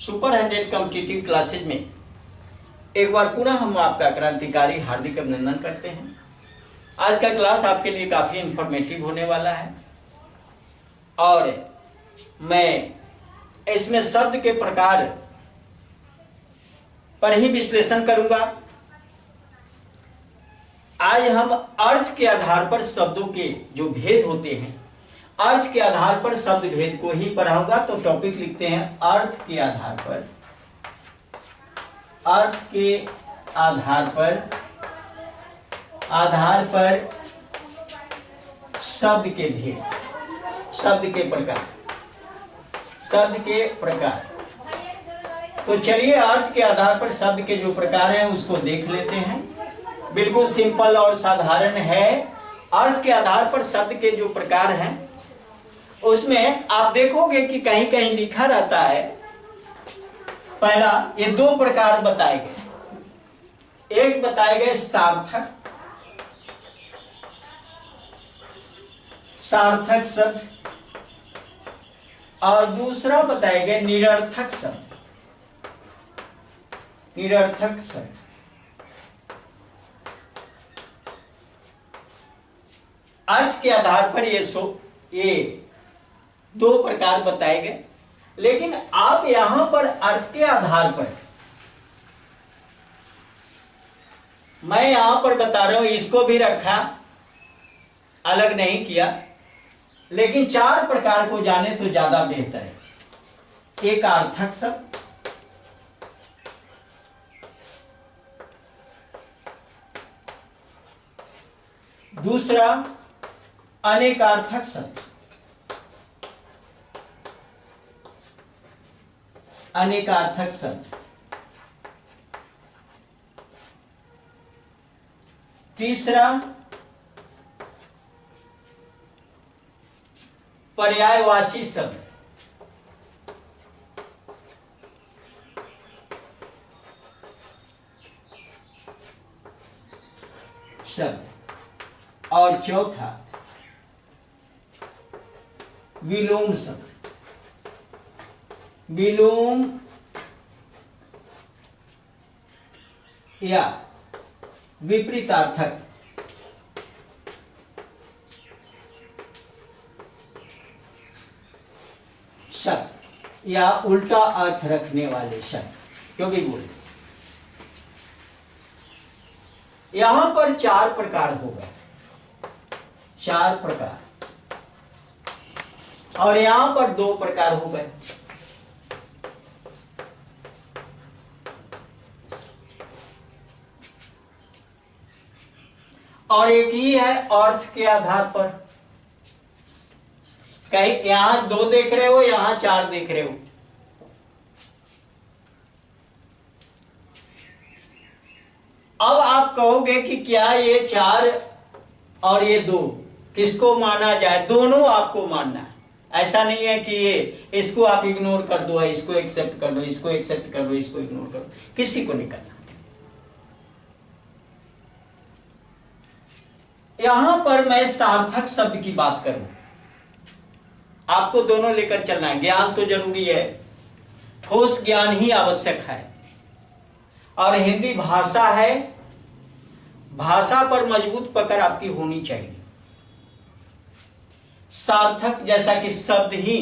Super 100 competitive classes में एक बार पुनः हम आपका क्रांतिकारी हार्दिक अभिनंदन करते हैं। आज का क्लास आपके लिए काफ़ी इंफॉर्मेटिव होने वाला है और मैं इसमें शब्द के प्रकार पर ही विश्लेषण करूंगा। आज हम अर्थ के आधार पर शब्दों के जो भेद होते हैं, अर्थ के आधार पर शब्द भेद को ही पढ़ाऊंगा। तो टॉपिक लिखते हैं अर्थ के आधार पर, अर्थ के आधार पर शब्द के भेद, शब्द के प्रकार। तो चलिए अर्थ के आधार पर शब्द के जो प्रकार हैं उसको देख लेते हैं। बिल्कुल सिंपल और साधारण है। अर्थ के आधार पर शब्द के जो प्रकार हैं उसमें आप देखोगे कि कहीं कहीं लिखा रहता है, पहला ये दो प्रकार बताए गए। एक बताए गए सार्थक शब्द और दूसरा बताए गए निरर्थक शब्द। अर्थ के आधार पर ये दो प्रकार बताए गए, लेकिन आप यहां पर अर्थ के आधार पर मैं यहां पर बता रहा हूं, इसको भी रखा, अलग नहीं किया, लेकिन चार प्रकार को जाने तो ज्यादा बेहतर है। एक अर्थक शब्द, दूसरा अनेकार्थक शब्द, तीसरा पर्यायवाची शब्द, और चौथा विलोम शब्द, विलोम या विपरीतार्थक शब्द या उल्टा अर्थ रखने वाले शब्द, क्योंकि बोले यहां पर चार प्रकार होगा, चार प्रकार, और यहां पर दो प्रकार हो गए। और एक ही है अर्थ के आधार पर, कहीं यहां दो देख रहे हो, यहां चार देख रहे हो। अब आप कहोगे कि क्या ये चार और ये दो किसको माना जाए? दोनों आपको मानना है। ऐसा नहीं है कि ये इसको आप इग्नोर कर दो, इसको एक्सेप्ट कर दो, इसको एक्सेप्ट कर दो, इसको इग्नोर कर दो, किसी को नहीं करना। यहां पर मैं सार्थक शब्द की बात करूं, आपको दोनों लेकर चलना है। ज्ञान तो जरूरी है, ठोस ज्ञान ही आवश्यक है, और हिंदी भाषा है, भाषा पर मजबूत पकड़ आपकी होनी चाहिए। सार्थक जैसा कि शब्द ही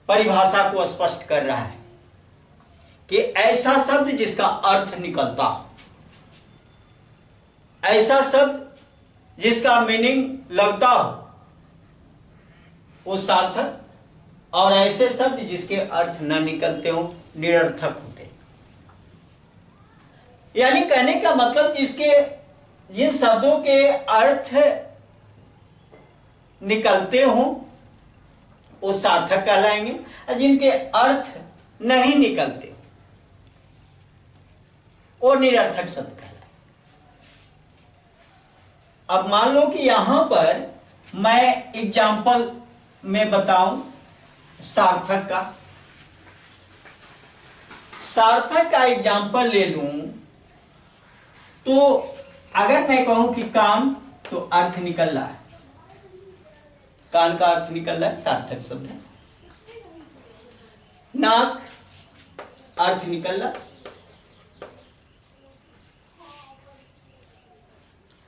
परिभाषा को स्पष्ट कर रहा है कि ऐसा शब्द जिसका अर्थ निकलता हो, ऐसा शब्द जिसका मीनिंग लगता हो, वो सार्थक, और ऐसे शब्द जिसके अर्थ न निकलते हो निरर्थक होते हैं। यानी कहने का मतलब जिन शब्दों के अर्थ निकलते हो वो सार्थक कहलाएंगे, और जिनके अर्थ नहीं निकलते वो निरर्थक शब्द कहलाएंगे। अब मान लो कि यहां पर मैं एग्जाम्पल में बताऊं सार्थक का एग्जाम्पल ले लूं, तो अगर मैं कहूं कि कान, तो अर्थ निकल रहा है, कान का अर्थ निकल रहा है, सार्थक शब्द है। नाक अर्थ निकल रहा,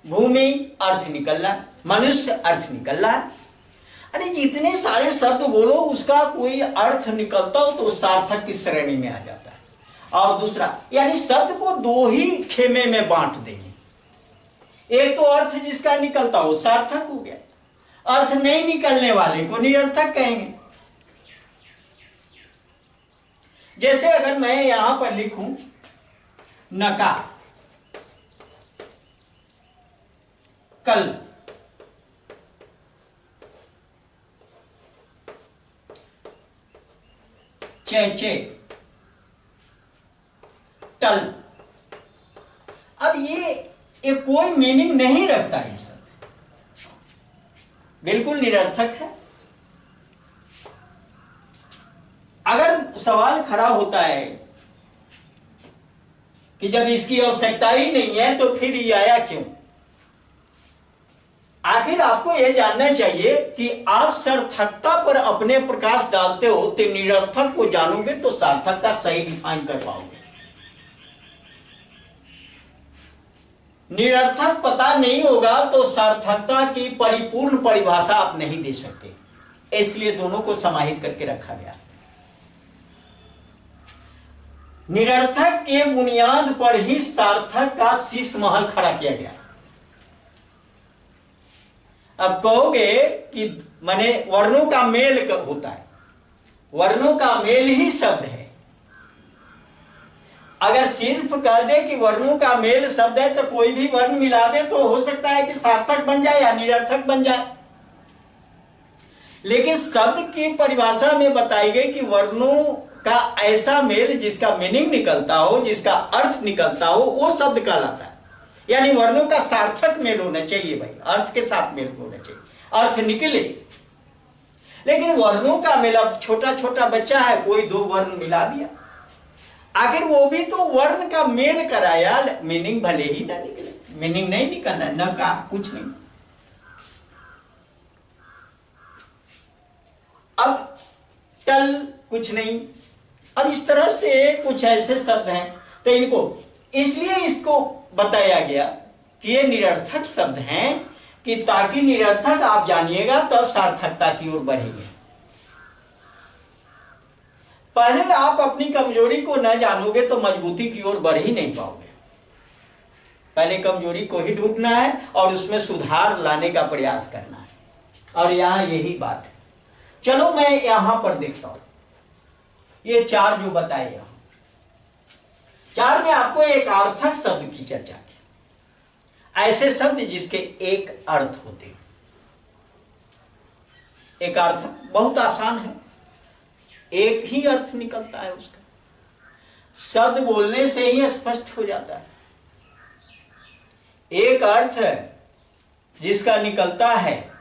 भूमि अर्थ निकल रहा, मनुष्य अर्थ निकल रहा है। अरे जितने सारे शब्द बोलो उसका कोई अर्थ निकलता हो तो सार्थक की श्रेणी में आ जाता है। और दूसरा, यानी शब्द को दो ही खेमे में बांट देंगे, एक तो अर्थ जिसका निकलता हो सार्थक हो गया, अर्थ नहीं निकलने वाले को निरर्थक कहेंगे। जैसे अगर मैं यहां पर लिखूं नका, कल, चेचे, टल, अब ये कोई मीनिंग नहीं रखता, ये सब बिल्कुल निरर्थक है। अगर सवाल खड़ा होता है कि जब इसकी आवश्यकता ही नहीं है तो फिर ये आया क्यों, आखिर आपको यह जानना चाहिए कि आप सार्थकता पर अपने प्रकाश डालते हो तो निरर्थक को जानोगे तो सार्थकता सही डिफाइन कर पाओगे। निरर्थक पता नहीं होगा तो सार्थकता की परिपूर्ण परिभाषा आप नहीं दे सकते, इसलिए दोनों को समाहित करके रखा गया। निरर्थक के बुनियाद पर ही सार्थक का शीश महल खड़ा किया गया। अब कहोगे कि माने वर्णों का मेल कब होता है, वर्णों का मेल ही शब्द है। अगर सिर्फ कह दे कि वर्णों का मेल शब्द है तो कोई भी वर्ण मिला दे तो हो सकता है कि सार्थक बन जाए या निरर्थक बन जाए, लेकिन शब्द की परिभाषा में बताई गई कि वर्णों का ऐसा मेल जिसका मीनिंग निकलता हो, जिसका अर्थ निकलता हो, वो शब्द कहलाता है। यानी वर्णों का सार्थक मेल होना चाहिए भाई, अर्थ के साथ मेल होना चाहिए, अर्थ निकले। लेकिन वर्णों का मेल, अब छोटा छोटा बच्चा है, कोई दो वर्ण मिला दिया, आखिर वो भी तो वर्ण का मेल कराया, मीनिंग भले ही ना निकले, मीनिंग नहीं निकलना, न का कुछ नहीं। अब टल कुछ नहीं। अब इस तरह से कुछ ऐसे शब्द हैं तो इनको, इसलिए इसको बताया गया कि ये निरर्थक शब्द हैं कि ताकि निरर्थक आप जानिएगा तब सार्थकता की ओर बढ़ेंगे। पहले आप अपनी कमजोरी को न जानोगे तो मजबूती की ओर बढ़ ही नहीं पाओगे। पहले कमजोरी को ही ढूंढना है और उसमें सुधार लाने का प्रयास करना है, और यहां यही बात है। चलो मैं यहां पर देखता हूं, ये चार जो बताए, यहां चार में आपको एक अर्थक शब्द की चर्चा की, ऐसे शब्द जिसके एक अर्थ होते हैं। एक अर्थ बहुत आसान है, एक ही अर्थ निकलता है उसका, शब्द बोलने से ही स्पष्ट हो जाता है। एक अर्थ जिसका निकलता है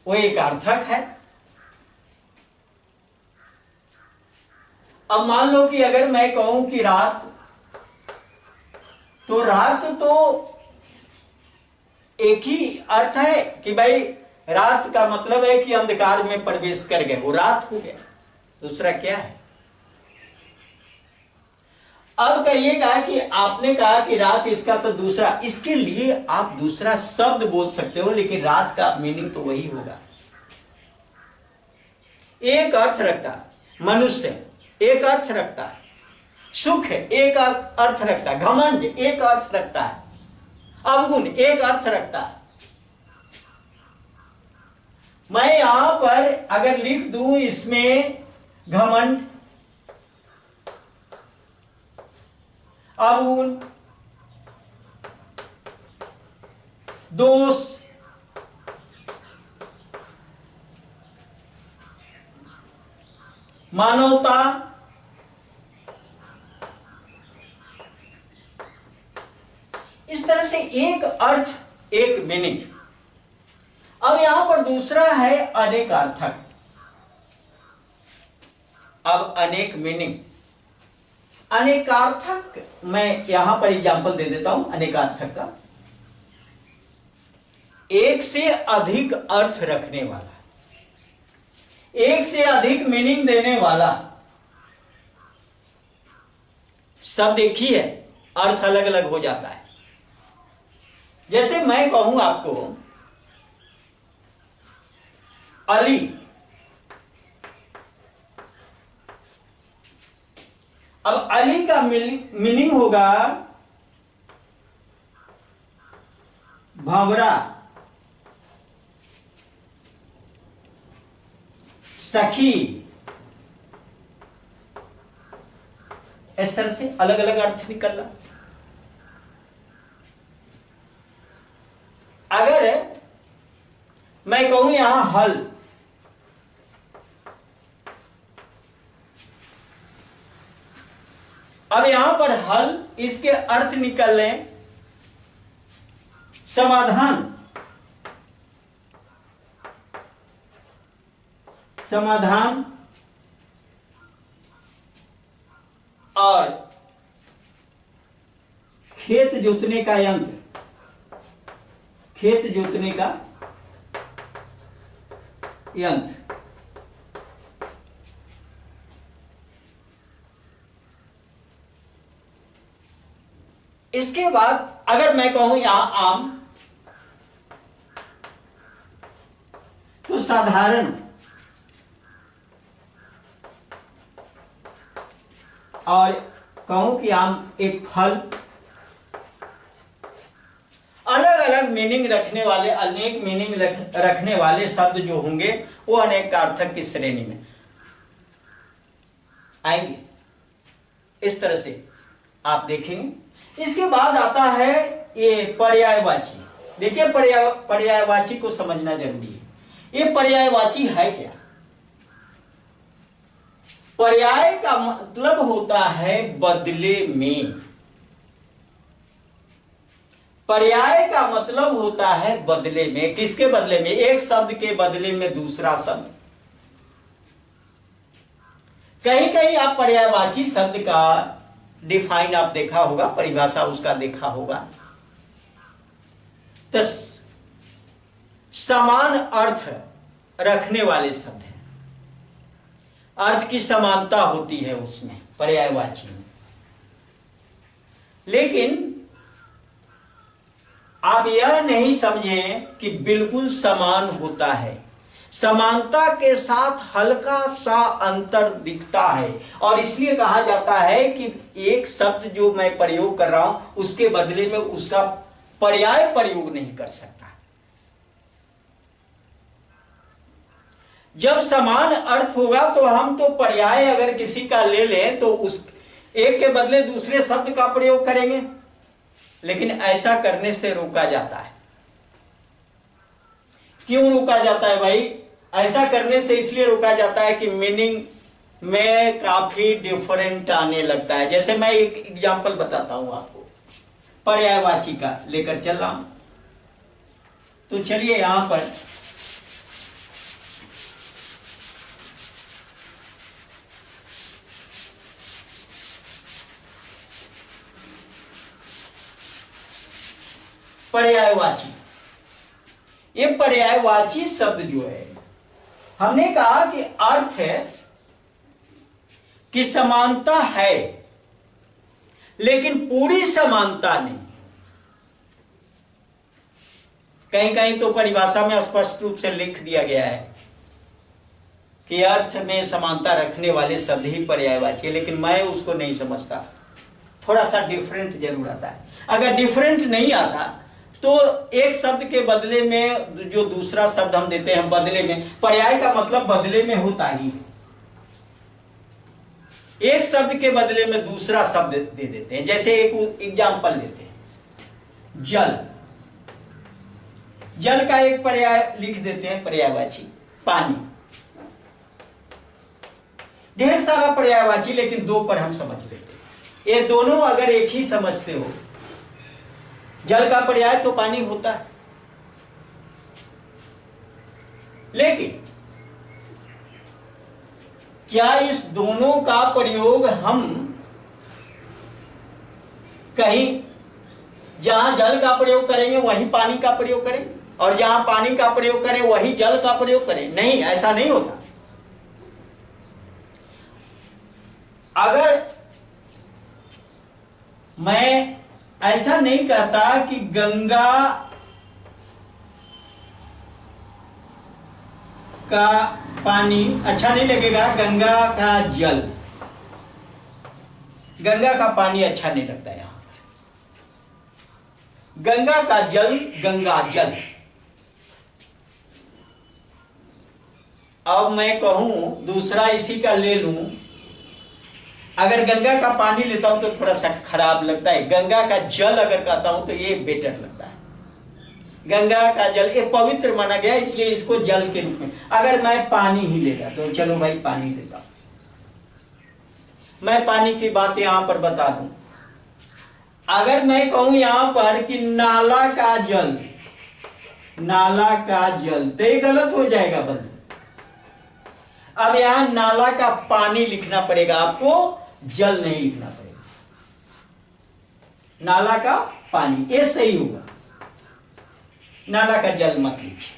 वो एक अर्थक है। अब मान लो कि अगर मैं कहूं कि रात, तो रात तो एक ही अर्थ है कि भाई रात का मतलब है कि अंधकार में प्रवेश कर गए, वो रात हो गया। दूसरा क्या है? अब कहिएगा कि आपने कहा कि रात, इसका तो दूसरा, इसके लिए आप दूसरा शब्द बोल सकते हो, लेकिन रात का मीनिंग तो वही होगा। एक अर्थ रखता है मनुष्य, एक अर्थ रखता है सुख, एक अर्थ रखता है घमंड, एक अर्थ रखता है अवगुण, एक अर्थ रखता है। मैं यहां पर अगर लिख दूं इसमें घमंड, अवगुण, दोष, मानवता, इस तरह से एक अर्थ, एक मीनिंग। अब यहां पर दूसरा है अनेकार्थक। अब अनेक मीनिंग, अनेकार्थक मैं यहां पर एग्जांपल दे देता हूं अनेकार्थक का। एक से अधिक अर्थ रखने वाला, एक से अधिक मीनिंग देने वाला शब्द एक ही है, अर्थ अलग अलग हो जाता है। जैसे मैं कहूं आपको अली, अब अली का मीनिंग होगा भंवरा, सखी, इस तरह से अलग अलग अर्थ निकल रहा। अगर मैं कहूं यहां हल, अब यहां पर हल, इसके अर्थ निकल रहे समाधान, समाधान और खेत जोतने का यंत्र, खेत जोतने का यंत्र। इसके बाद अगर मैं कहूं यहां आम, तो साधारण और कहूं कि आम एक फल, अलग अलग मीनिंग रखने वाले, अनेक मीनिंग रखने वाले शब्द जो होंगे वो अनेकार्थक की श्रेणी में आएंगे। इस तरह से आप देखेंगे। इसके बाद आता है ये पर्यायवाची। देखिए पर्यायवाची को समझना जरूरी है। ये पर्यायवाची है क्या? पर्याय का मतलब होता है बदले में। पर्याय का मतलब होता है बदले में। किसके बदले में? एक शब्द के बदले में दूसरा शब्द। कहीं कहीं आप पर्यायवाची शब्द का डिफाइन आप देखा होगा, परिभाषा उसका देखा होगा, तो समान अर्थ रखने वाले शब्द हैं। अर्थ की समानता होती है उसमें, पर्यायवाची में। लेकिन आप यह नहीं समझें कि बिल्कुल समान होता है। समानता के साथ हल्का सा अंतर दिखता है, और इसलिए कहा जाता है कि एक शब्द जो मैं प्रयोग कर रहा हूं उसके बदले में उसका पर्याय प्रयोग नहीं कर सकता। जब समान अर्थ होगा तो हम तो पर्याय अगर किसी का ले लें तो उस एक के बदले दूसरे शब्द का प्रयोग करेंगे, लेकिन ऐसा करने से रोका जाता है। क्यों रोका जाता है भाई? ऐसा करने से इसलिए रोका जाता है कि मीनिंग में काफी डिफरेंट आने लगता है। जैसे मैं एक एग्जांपल बताता हूं आपको, पर्यायवाची का लेकर चल रहा हूं। तो चलिए यहां पर पर्यायवाची, ये पर्यायवाची शब्द जो है, हमने कहा कि अर्थ है कि समानता है लेकिन पूरी समानता नहीं। कहीं कहीं तो परिभाषा में स्पष्ट रूप से लिख दिया गया है कि अर्थ में समानता रखने वाले शब्द ही पर्यायवाची है, लेकिन मैं उसको नहीं समझता। थोड़ा सा डिफरेंट जरूर आता है। अगर डिफरेंट नहीं आता तो एक शब्द के बदले में जो दूसरा शब्द हम देते हैं बदले में, पर्याय का मतलब बदले में होता ही, एक शब्द के बदले में दूसरा शब्द दे देते हैं। जैसे एक एग्जांपल लेते हैं, जल। जल का एक पर्याय लिख देते हैं पर्यायवाची, पानी। ढेर सारा पर्यायवाची, लेकिन दो पर हम समझ लेते हैं। ये दोनों अगर एक ही समझते हो, जल का पर्याय तो पानी होता है, लेकिन क्या इस दोनों का प्रयोग हम कहीं जहां जल का प्रयोग करेंगे वहीं पानी का प्रयोग करें, और जहां पानी का प्रयोग करें वहीं जल का प्रयोग करें? नहीं, ऐसा नहीं होता। अगर मैं ऐसा नहीं कहता कि गंगा का पानी अच्छा नहीं लगेगा, गंगा का जल, गंगा का पानी अच्छा नहीं लगता यहां पर, गंगा का जल, गंगा जल। अब मैं कहूं दूसरा इसी का ले लूं, अगर गंगा का पानी लेता हूं तो थोड़ा सा खराब लगता है, गंगा का जल अगर कहता हूं तो ये बेटर लगता है। गंगा का जल ये पवित्र माना गया, इसलिए इसको जल के रूप में। अगर मैं पानी ही लेता तो चलो भाई पानी लेता हूं, मैं पानी की बात यहां पर बता दूं। अगर मैं कहूं यहां पर कि नाला का जल, नाला का जल, तो ये गलत हो जाएगा बंधु। अब यहां नाला का पानी लिखना पड़ेगा आपको, जल नहीं लिखना पड़ेगा, नाला का पानी, ये सही होगा, नाला का जल मत लिखिए।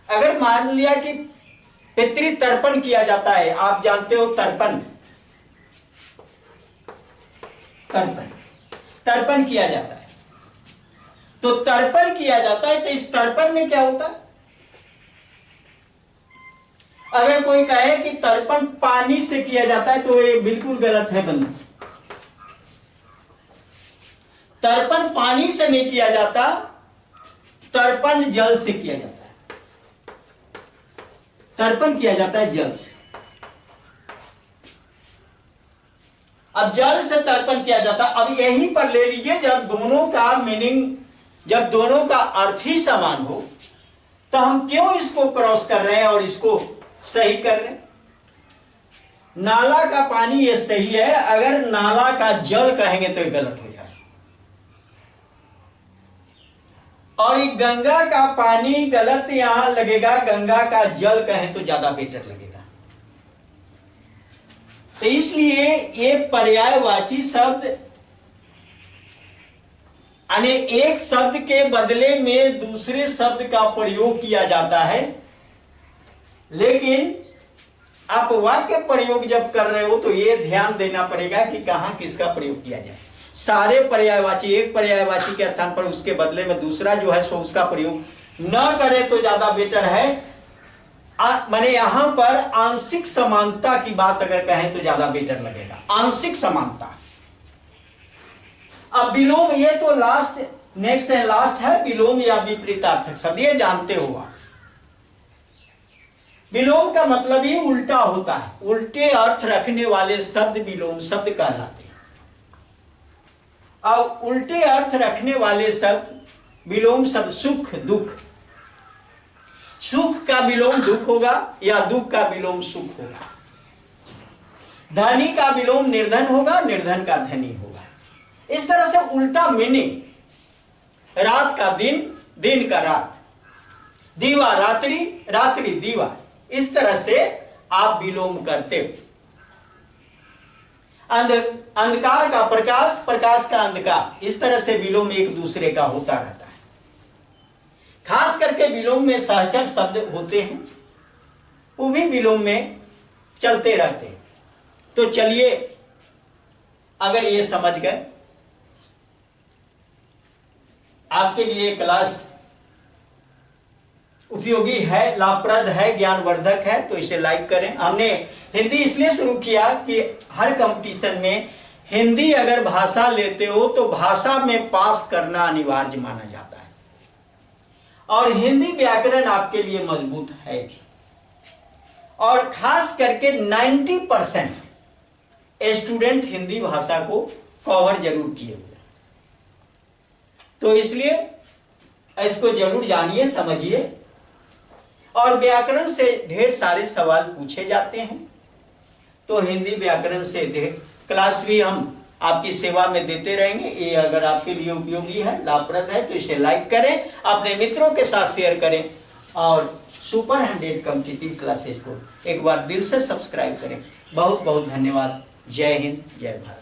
अगर मान लिया कि पितृ तर्पण किया जाता है, आप जानते हो तर्पण, तर्पण, तर्पण किया जाता है, तो तर्पण किया जाता है, तो इस तर्पण में क्या होता है? अगर कोई कहे कि तर्पण पानी से किया जाता है तो ये बिल्कुल गलत है बंधु। तर्पण पानी से नहीं किया जाता, तर्पण जल से किया जाता है, तर्पण किया जाता है जल से। अब जल से तर्पण किया जाता है। अब यहीं पर ले लीजिए, जब दोनों का मीनिंग, जब दोनों का अर्थ ही समान हो, तो हम क्यों इसको क्रॉस कर रहे हैं और इसको सही कर रहे हैं? नाला का पानी ये सही है, अगर नाला का जल कहेंगे तो ये गलत हो जाए, और ये गंगा का पानी गलत यहां लगेगा, गंगा का जल कहें तो ज्यादा बेटर लगेगा। तो इसलिए ये पर्यायवाची शब्द, यानी एक शब्द के बदले में दूसरे शब्द का प्रयोग किया जाता है, लेकिन आप वाक्य प्रयोग जब कर रहे हो तो ये ध्यान देना पड़ेगा कि कहां किसका प्रयोग किया जाए। सारे पर्यायवाची, एक पर्यायवाची के स्थान पर उसके बदले में दूसरा जो है सो उसका प्रयोग न करे तो ज्यादा बेटर है। माने यहां पर आंशिक समानता की बात अगर कहें तो ज्यादा बेटर लगेगा, आंशिक समानता। अब विलोम, ये तो लास्ट, नेक्स्ट है, लास्ट है विलोम या विपरीतार्थक शब्द, ये जानते हो आप। विलोम का मतलब ही उल्टा होता है, उल्टे अर्थ रखने वाले शब्द विलोम शब्द कहलाते हैं। अब उल्टे अर्थ रखने वाले शब्द विलोम शब्द, सुख दुख, सुख का विलोम दुख होगा या दुख का विलोम सुख होगा। धनी का विलोम निर्धन होगा, निर्धन का धनी होगा। इस तरह से उल्टा मीनिंग, रात का दिन, दिन का रात, दीवा रात्रि, रात्रि दीवा, इस तरह से आप विलोम करते हो। अंधकार का प्रकाश, प्रकाश का अंधकार, इस तरह से विलोम एक दूसरे का होता रहता है। खास करके विलोम में सहचर शब्द होते हैं, वो भी विलोम में चलते रहते हैं। तो चलिए, अगर ये समझ गए, आपके लिए क्लास उपयोगी है, लाभप्रद है, ज्ञानवर्धक है, तो इसे लाइक करें। हमने हिंदी इसलिए शुरू किया कि हर कंपटीशन में हिंदी अगर भाषा लेते हो तो भाषा में पास करना अनिवार्य माना जाता है, और हिंदी व्याकरण आपके लिए मजबूत है भी, और खास करके 90% स्टूडेंट हिंदी भाषा को कवर जरूर किए हुए। तो इसलिए इसको जरूर जानिए, समझिए। और व्याकरण से ढेर सारे सवाल पूछे जाते हैं, तो हिंदी व्याकरण से ढेर क्लास भी हम आपकी सेवा में देते रहेंगे। ये अगर आपके लिए उपयोगी है, लाभप्रद है, तो इसे लाइक करें, अपने मित्रों के साथ शेयर करें, और सुपर 100 कॉम्पिटिटिव क्लासेस को एक बार दिल से सब्सक्राइब करें। बहुत बहुत धन्यवाद। जय हिंद, जय भारत।